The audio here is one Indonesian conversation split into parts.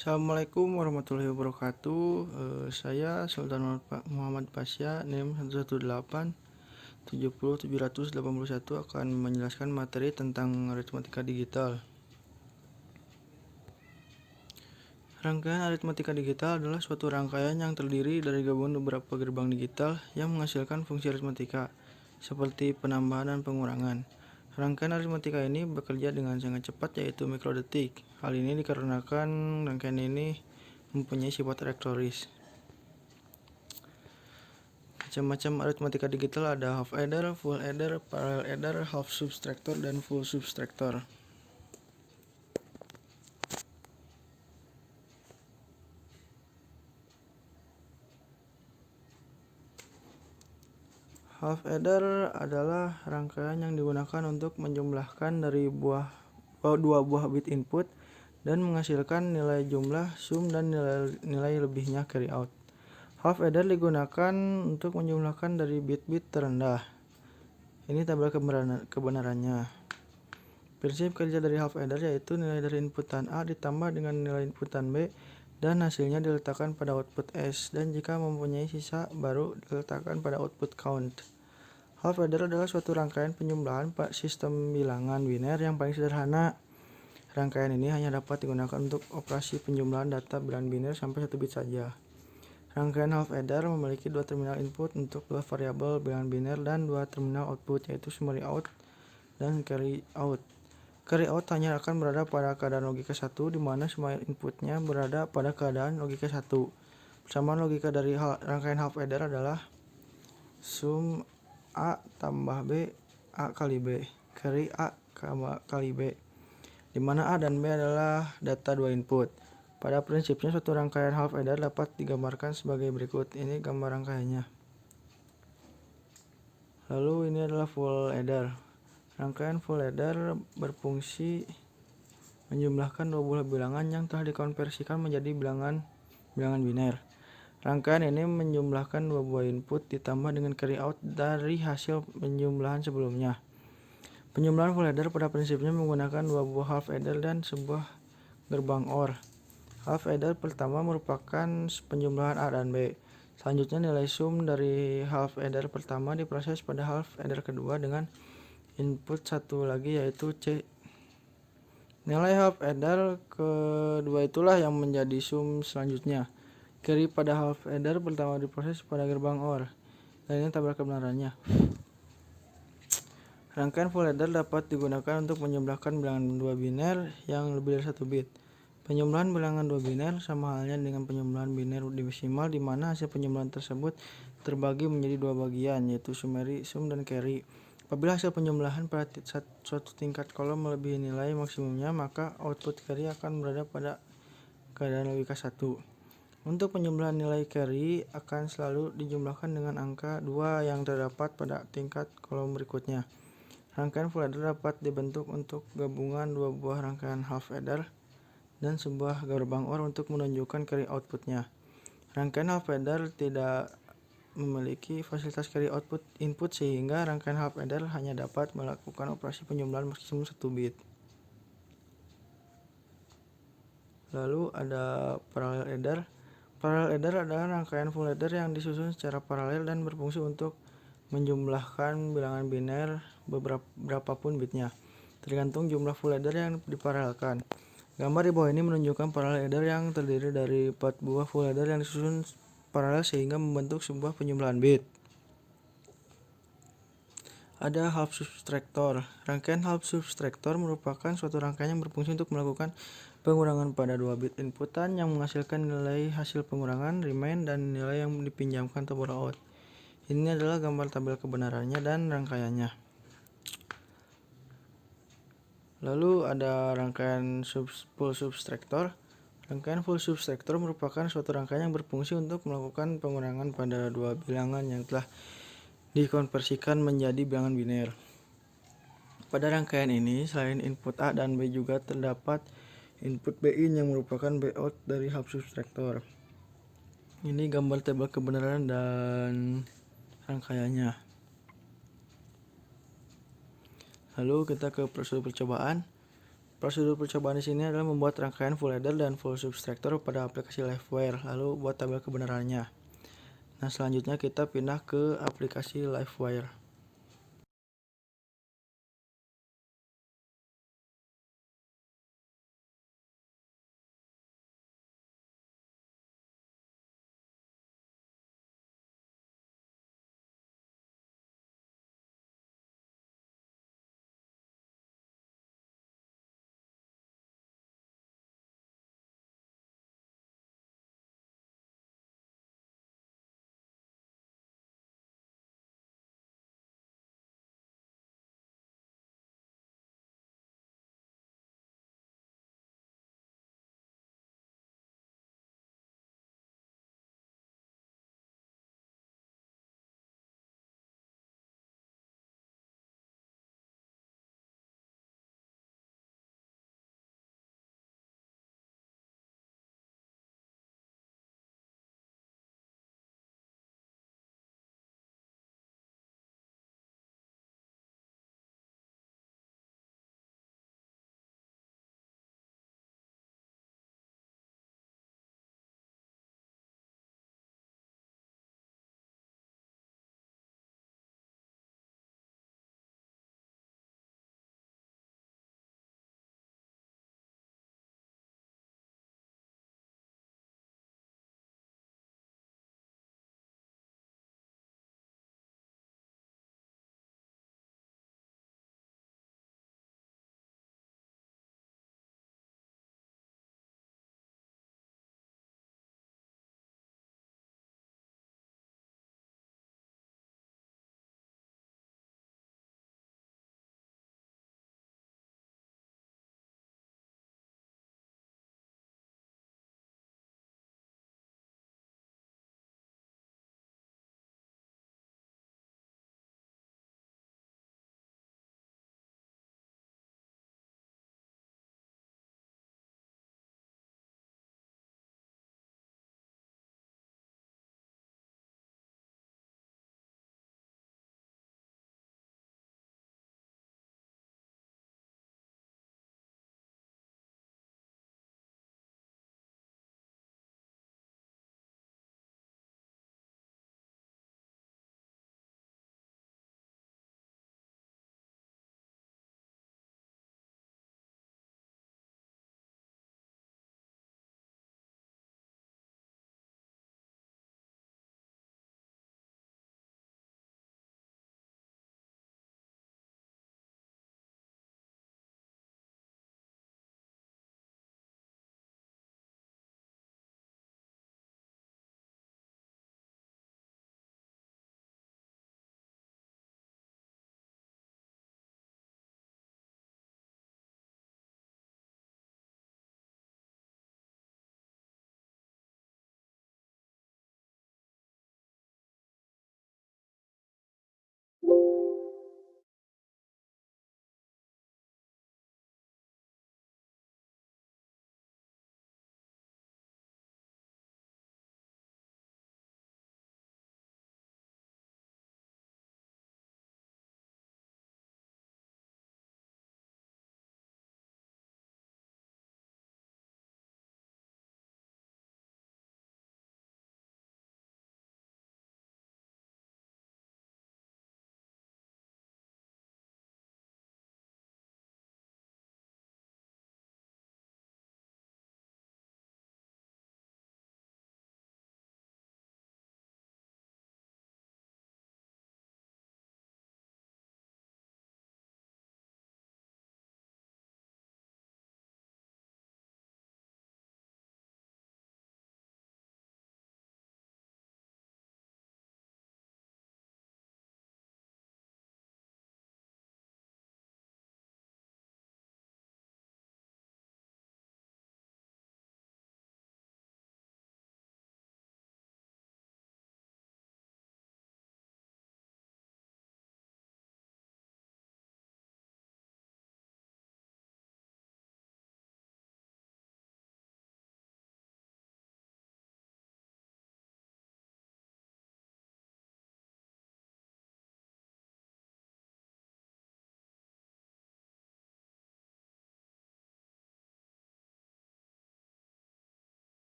Assalamualaikum warahmatullahi wabarakatuh. Saya Sultan Muhammad Pasya, NIM 118 70 781 akan menjelaskan materi tentang aritmatika digital. Rangkaian aritmatika digital adalah suatu rangkaian yang terdiri dari gabungan beberapa gerbang digital yang menghasilkan fungsi aritmatika, seperti penambahan dan pengurangan. Rangkaian aritmatika ini bekerja dengan sangat cepat, yaitu mikrodetik. Hal ini dikarenakan rangkaian ini mempunyai sifat elektronis. Macam-macam aritmatika digital ada half adder, full adder, parallel adder, half subtractor, dan full subtractor. Half adder adalah rangkaian yang digunakan untuk menjumlahkan dari dua buah bit input dan menghasilkan nilai jumlah sum dan nilai lebihnya carry out. Half adder digunakan untuk menjumlahkan dari bit-bit terendah. Ini tabel kebenarannya. Prinsip kerja dari half adder yaitu nilai dari inputan A ditambah dengan nilai inputan B dan hasilnya diletakkan pada output S, dan jika mempunyai sisa baru diletakkan pada output count. Half adder adalah suatu rangkaian penjumlahan sistem bilangan biner yang paling sederhana. Rangkaian ini hanya dapat digunakan untuk operasi penjumlahan data bilangan biner sampai 1 bit saja. Rangkaian half adder memiliki dua terminal input untuk dua variabel bilangan biner dan dua terminal output, yaitu summary out dan carry out. Carry out hanya akan berada pada keadaan logika 1, di mana semua inputnya berada pada keadaan logika 1. Persamaan logika dari rangkaian half adder adalah sum A tambah B, A kali B, carry A kali B, di mana A dan B adalah data dua input. Pada prinsipnya, suatu rangkaian half adder dapat digambarkan sebagai berikut. Ini gambar rangkaiannya. Lalu ini adalah full adder. Rangkaian full adder berfungsi menjumlahkan dua buah bilangan yang telah dikonversikan menjadi bilangan biner. Rangkaian ini menjumlahkan dua buah input ditambah dengan carry out dari hasil penjumlahan sebelumnya. Penjumlahan full adder pada prinsipnya menggunakan dua buah half adder dan sebuah gerbang OR. Half adder pertama merupakan penjumlahan A dan B. Selanjutnya nilai sum dari half adder pertama diproses pada half adder kedua dengan input satu lagi, yaitu C. Nilai half adder kedua itulah yang menjadi sum selanjutnya. Carry pada half adder pertama diproses pada gerbang OR. Dan ini tabel kebenarannya. Rangkaian full adder dapat digunakan untuk menjumlahkan bilangan dua biner yang lebih dari 1 bit. Penjumlahan bilangan dua biner sama halnya dengan penjumlahan biner desimal, di mana hasil penjumlahan tersebut terbagi menjadi dua bagian, yaitu summary, sum, dan carry. Apabila hasil penjumlahan pada suatu tingkat kolom melebihi nilai maksimumnya, maka output carry akan berada pada keadaan logika 1. Untuk penjumlahan nilai carry akan selalu dijumlahkan dengan angka 2 yang terdapat pada tingkat kolom berikutnya. Rangkaian full adder dapat dibentuk untuk gabungan dua buah rangkaian half adder dan sebuah gerbang OR untuk menunjukkan carry outputnya. Rangkaian half adder tidak memiliki fasilitas carry output input, sehingga rangkaian half adder hanya dapat melakukan operasi penjumlahan maksimum 1 bit. Lalu ada parallel adder. Parallel adder adalah rangkaian full adder yang disusun secara paralel dan berfungsi untuk menjumlahkan bilangan biner berapapun bitnya, tergantung jumlah full adder yang diparalelkan. Gambar di bawah ini menunjukkan parallel adder yang terdiri dari 4 buah full adder yang disusun paralel sehingga membentuk sebuah penjumlahan bit. Ada half subtractor. Rangkaian half subtractor merupakan suatu rangkaian yang berfungsi untuk melakukan pengurangan pada dua bit inputan yang menghasilkan nilai hasil pengurangan remain dan nilai yang dipinjamkan atau borrow out. Ini adalah gambar tabel kebenarannya dan rangkaiannya. Lalu ada rangkaian full subtractor. Rangkaian full subtractor merupakan suatu rangkaian yang berfungsi untuk melakukan pengurangan pada dua bilangan yang telah dikonversikan menjadi bilangan biner. Pada rangkaian ini, selain input A dan B juga terdapat input B-in yang merupakan B-out dari half subtractor. Ini gambar tabel kebenaran dan rangkaiannya. Lalu kita ke prosedur percobaan. Prosedur percobaan di sini adalah membuat rangkaian full header dan full subtractor pada aplikasi Livewire, lalu buat tabel kebenarannya. Nah, selanjutnya kita pindah ke aplikasi Livewire.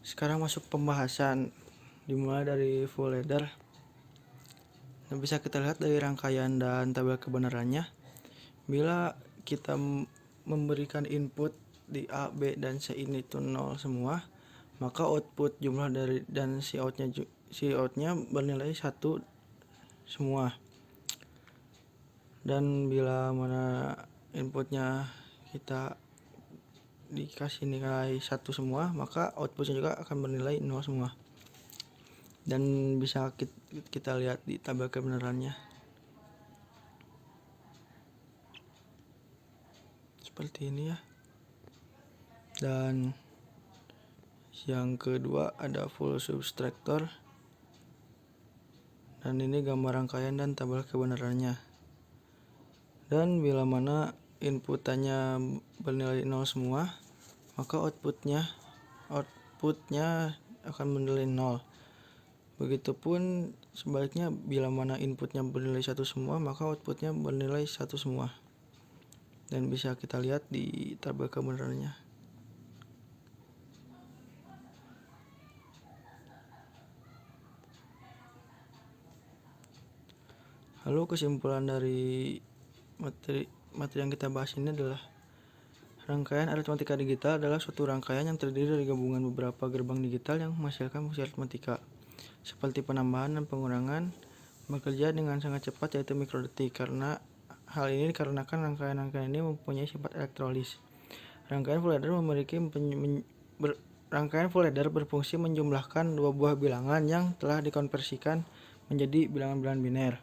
Sekarang masuk pembahasan, dimulai dari full adder. Nah, bisa kita lihat dari rangkaian dan tabel kebenarannya. Bila kita memberikan input di A, B, dan C ini itu 0 semua, maka output jumlah dari dan si outnya bernilai 1 semua. Dan bila mana inputnya kita dikasih nilai 1 semua, maka outputnya juga akan bernilai 0 semua. Dan bisa kita lihat di tabel kebenarannya seperti ini ya. Dan yang kedua ada full subtractor, dan ini gambar rangkaian dan tabel kebenarannya. Dan bila mana inputannya bernilai 0 semua, maka outputnya akan bernilai 0. Begitupun sebaliknya, bila mana inputnya bernilai 1 semua, maka outputnya bernilai 1 semua. Dan bisa kita lihat di tabel kebenarannya. Lalu kesimpulan dari materi yang kita bahas ini adalah rangkaian aritmatika digital adalah suatu rangkaian yang terdiri dari gabungan beberapa gerbang digital yang menghasilkan fungsi aritmatika seperti penambahan dan pengurangan bekerja dengan sangat cepat, yaitu mikrodetik. Karena hal ini dikarenakan rangkaian-rangkaian ini mempunyai sifat elektrolis. Rangkaian full adder berfungsi menjumlahkan dua buah bilangan yang telah dikonversikan menjadi bilangan-bilangan biner.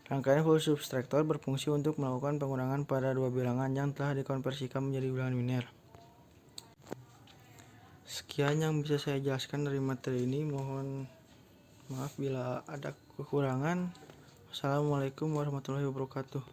Rangkaian full subtractor berfungsi untuk melakukan pengurangan pada dua bilangan yang telah dikonversikan menjadi bilangan biner. Sekian yang bisa saya jelaskan dari materi ini. Mohon maaf bila ada kekurangan. Wassalamualaikum warahmatullahi wabarakatuh.